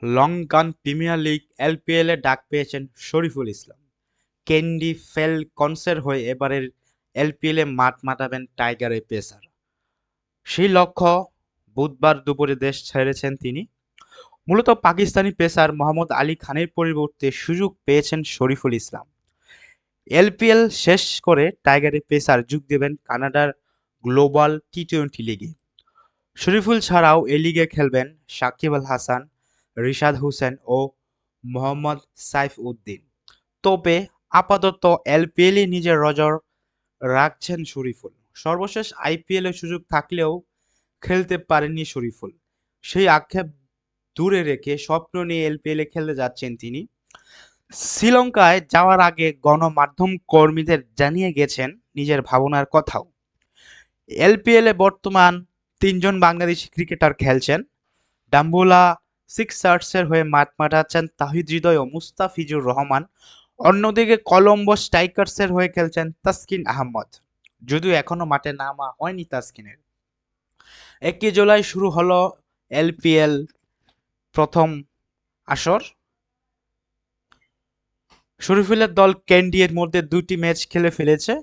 Lankan premier league এলপিএলে ডাক পেয়েছেন Shariful Islam. Candy ফ্যালকনসের হয়ে এবারের এলপিএলে মাঠ মাতাবেন টাইগারের পেসার। সেই লক্ষ্য বুধবার দুপুরে দেশ ছেড়েছেন তিনি। মূলত পাকিস্তানি পেসার মোহাম্মদ আলী খানের পরিবর্তে সুযোগ পেয়েছেন শরীফুল ইসলাম। এলপিএল শেষ করে টাইগারের পেসার যোগ দেবেন কানাডার গ্লোবাল টি-20 লিগে। শরীফুল ছাড়াও এ লিগে খেলবেন সাকিব আল হাসান, রিশাদ হোসেন ও মোহাম্মদ সাইফ উদ্দিন। তবে আপাতত এলপিএলে নিজের নজর রাখছেন শরীফুল। সর্বশেষ আইপিএলে সুযোগ থাকলেও খেলতে পারেননি শরীফুল। সেই আক্ষেপ দূরে রেখে স্বপ্ন নিয়ে এলপিএলে খেলতে যাচ্ছেন তিনি। শ্রীলঙ্কায় যাওয়ার আগে গণমাধ্যম কর্মীদের জানিয়ে গেছেন নিজের ভাবনার কথাও। এলপিএলে বর্তমান ৩ জন বাংলাদেশি ক্রিকেটার খেলছেন। ডাম্বুলা সিক্সার্সের হয়ে মাঠ মাতাচ্ছেন তাহিদ হৃদয় ও মুস্তাফিজুর রহমান। অন্যদিকে কলম্বো স্ট্রাইকার্সের হয়ে খেলছেন তাসকিন আহমদ, যদিও এখনো মাঠে নামা হয়নি তাসকিনের। ১ জুলাই শুরু হলো এলপিএল প্রথম আসর। শরীফুলের দল ক্যান্ডি এর মধ্যে ২টি ম্যাচ খেলে ফেলেছে।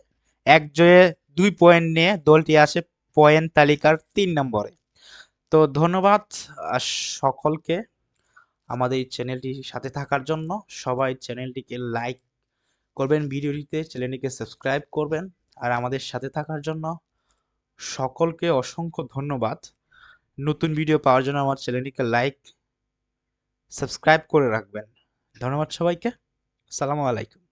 ১ জয়ে ২ পয়েন্ট নিয়ে দলটি আসে পয়েন্ট তালিকার ৩ নম্বরে। তো ধন্যবাদ সকলকে আমাদের এই চ্যানেলটির সাথে থাকার জন্য। সবাই চ্যানেলটিকে লাইক করবেন, ভিডিওটিতে চ্যানেলটিকে সাবস্ক্রাইব করবেন। আর আমাদের সাথে থাকার জন্য সকলকে অসংখ্য ধন্যবাদ। নতুন ভিডিও পাওয়ার জন্য আমার চ্যানেলটিকে লাইক সাবস্ক্রাইব করে রাখবেন। ধন্যবাদ সবাইকে। আসসালামু আলাইকুম।